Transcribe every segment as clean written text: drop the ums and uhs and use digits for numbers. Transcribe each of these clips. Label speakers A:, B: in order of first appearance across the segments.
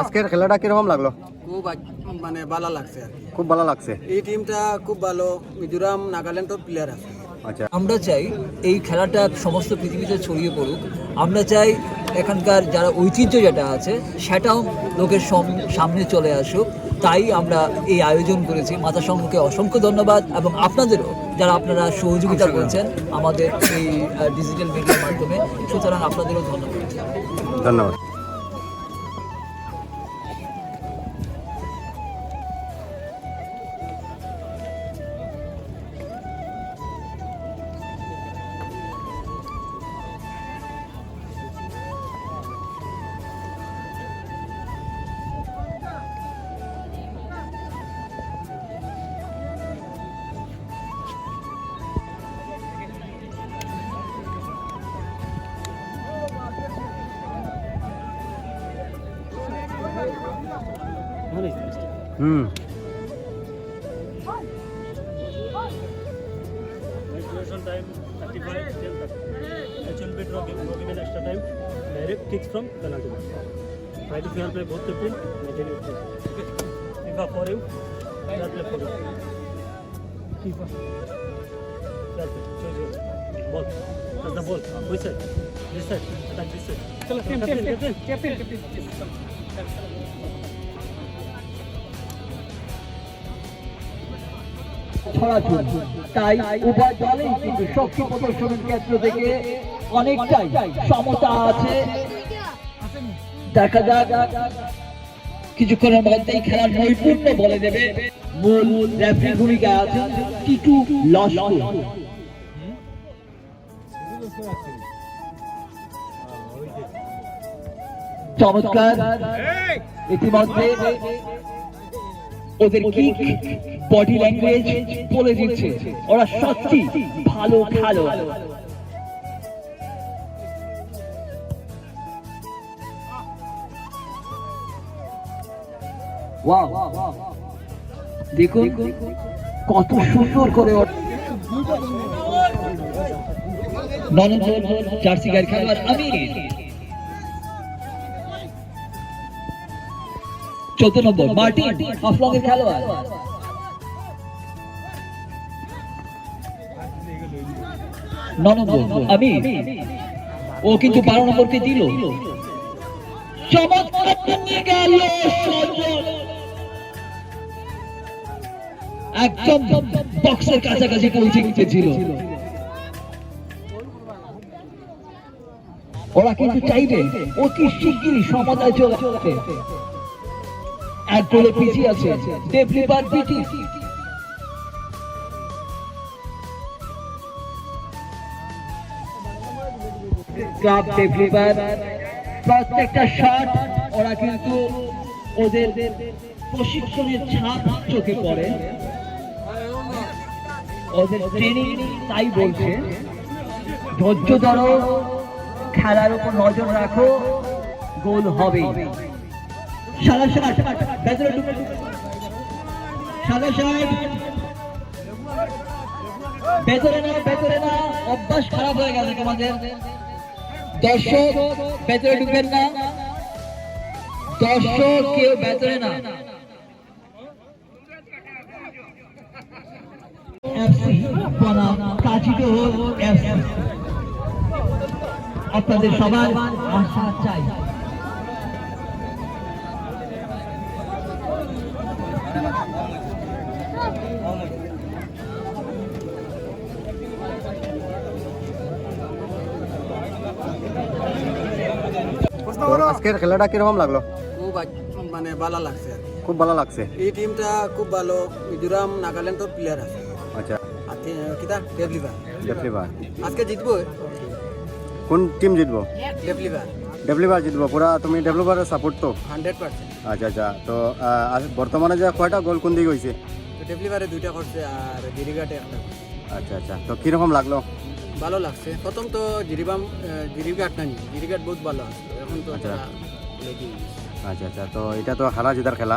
A: আজকের খেলাটা কিরকম লাগলো?
B: খুব মানে ভালো লাগছে আর কি।
A: খুব ভালো লাগছে।
B: এই টিমটা খুব ভালো, মিজোরাম নাগাল্যান্ডের প্লেয়ার আছে।
A: আচ্ছা,
C: আমরা চাই এই খেলাটা সমস্ত পৃথিবীতে ছড়িয়ে পড়ুক। আমরা চাই এখানকার যারা ঐতিহ্য যেটা আছে সেটাও লোকের সামনে চলে আসুক। তাই আমরা এই আয়োজন করেছি। মাতা সংঘকে অসংখ্য ধন্যবাদ এবং আপনাদেরও যারা আপনারা সহযোগিতা করেছেন আমাদের এই ডিজিটাল মিডিয়ার মাধ্যমে, সুতরাং আপনাদেরও ধন্যবাদ।
A: ধন্যবাদ।
D: Regulation time 35, 10:30. It will be draw given extra time. Direct kicks from penalty box. Try to fair play both the team. Maintain your play. FIFA for you. Fair play for you. FIFA. Fair play. Choose your ball. That's the ball. Which side? This side. Attack this side. Captain.
E: ছড়াছড়ি, তাই উভয় দলেই কিন্তু শক্তি প্রদর্শনের ক্ষেত্র থেকে অনেকটাই সমতা আছে। দেখা যাক কিছুক্ষণের মধ্যেই খেলার নৈপুণ্য বলে দেবে। মূল রেফারির ভূমিকা আছেন টিটু লস্কর। চমৎকার, ইতিমধ্যে ওদের কিক, বডি ল্যাঙ্গুয়েজ বলে দিচ্ছে ওরা সত্যি ভালো খেলো। ওয়াও, দেখুন কত সুন্দর করে জার্সি গায়ের খেলোয়াড় আমির, 14 নম্বর মার্টিন হাফলংয়ের খেলোয়াড়, 9 নম্বর আমির, ও কিন্তু 12 নম্বরকে দিল। চমৎকার নিয়ে গেল সজল, একদম বক্সের কাছাকাছি পৌঁছে গিয়েছিল। ওরা কিন্তু চাইবে অতি শিগগিরই সমতায় চলে আসতে। এক গোলে পিছিয়ে আছে ডেভলিপার বিটি। ক্লাব ডেভলিপার প্রত্যেকটা শট ওরা কিন্তু ওদের প্রশিক্ষণের ছাপ চোখে পড়ে, ওদের ট্রেনিং তাই বলছে ধৈর্য ধরো, খেলার উপর নজর রাখো, গোল হবে। সাদা শার্ট ভেতরে ঢুকে, সাদা শার্ট ভেতরে না, অভ্যাস খারাপ হয়ে গেছে তোমাদের। দর্শক ভেতরে ঢুকবেন না, দর্শক কেউ ভেতরে না। আপনাদের সবার আশা চাই।
A: আজকের খেলাটা কিরকম লাগলো?
B: খুব মানে ভালো লাগছে আর কি।
A: খুব ভালো লাগছে।
B: এই টিমটা খুব ভালো, মিজোরাম নাগাল্যান্ডের প্লেয়ার আছে।
A: আচ্ছা,
B: আর কিটা ডেভলিভার
A: ডেভলিভার
B: আজকে জিতবো।
A: কোন টিম জিতবো?
B: ডেভলিভার
A: ডেভলিভার জিতবো। পুরা তুমি ডেভলিভারের সাপোর্ট তো?
B: 100%।
A: আচ্ছা আচ্ছা, তো বর্তমানে যে কয়টা গোল কোন দিকে হয়েছে?
B: ডেভলিভারে 2টা করছে আর জিরিগাটে একটা করছে।
A: আচ্ছা আচ্ছা, তো কিরকম লাগলো?
B: ভালো লাগছে। প্রথম তো জিরিগাট না নি, জিরিগাট বহুত ভালো আসলো, এখন তো
A: আচ্ছা।
B: তারা লেগে গেছে।
A: আচ্ছা আচ্ছা, তো এটা তো হারা জেতার খেলা,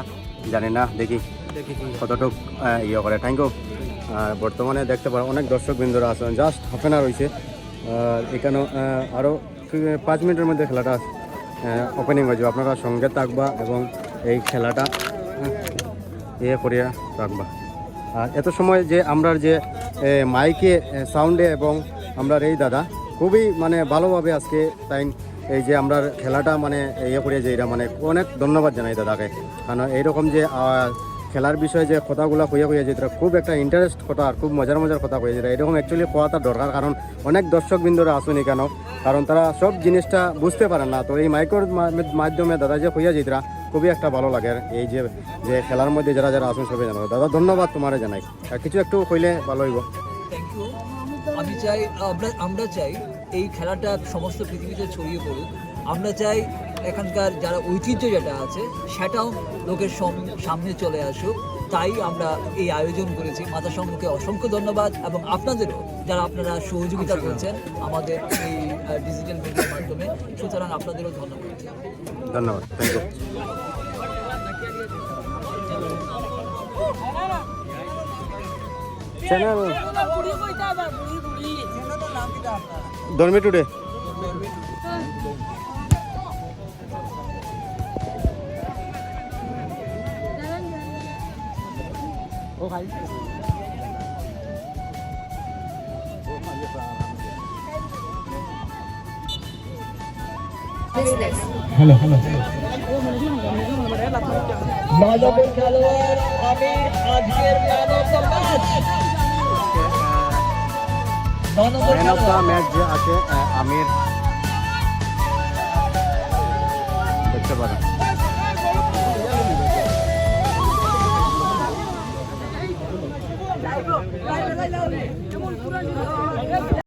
A: জানি না, দেখি
B: দেখি
A: কতটুক ইয়ে করে। Thank you. আর বর্তমানে দেখতে পারো অনেক দর্শক বিন্দুরা আছেন, জাস্ট হাফ অ্যান আওয়ার হয়েছে। আর এখানেও আরও 5 মিনিটের মধ্যে খেলাটা ওপেনিং হয়ে যাবে, আপনারা সঙ্গে থাকবা এবং এই খেলাটা করিয়া রাখবা। আর এত সময় যে আমরা যে মাইকে সাউন্ডে এবং আমরা এই দাদা খুবই মানে ভালোভাবে আজকে তাই এই যে আমরা খেলাটা মানে করিয়া যে এটা মানে অনেক ধন্যবাদ জানাই দাদাকে, কারণ এইরকম যে খেলার বিষয়ে যে কথাগুলো কইয়া যেটা খুব একটা ইন্টারেস্ট কথা আর খুব মজার কথা কইয়া যেটা এরকম অ্যাকচুয়ালি কোয়াটা দরকার, কারণ অনেক দর্শকবৃন্দরা আসুনি কেন, কারণ তারা সব জিনিসটা বুঝতে পারেন না। তো এই মাইকের মাধ্যমে দাদা যে কইয়া যেটা খুবই একটা ভালো লাগে। এই যে যে খেলার মধ্যে যারা যারা আসুন সবাই জানাবো, দাদা ধন্যবাদ তোমারে জানাই, আর কিছু একটু কইলে ভালো হইব।
C: Thank you. আমি চাই আমরা চাই এই খেলাটা সমস্ত পৃথিবীতে ছড়িয়ে পড়ুক। আমরা চাই এখানকার যারা ঐতিহ্য যেটা আছে সেটাও লোকের সামনে চলে আসুক, তাই আমরা এই আয়োজন করেছি। মাতা সংঘকে অসংখ্য ধন্যবাদ এবং আপনাদেরও যারা আপনারা সহযোগিতা করছেন আমাদের এই ডিজিটাল মিডিয়ার মাধ্যমে, সুতরাং আপনাদেরও ধন্যবাদ।
A: ধন্যবাদ, থ্যাংক ইউ। চ্যানেল ধর্মী টুডে।
E: মানবের খেলোয়াড় আমির আজকের man of the match.
A: Man of the match যে আছে আমির, দেখতে পারেন।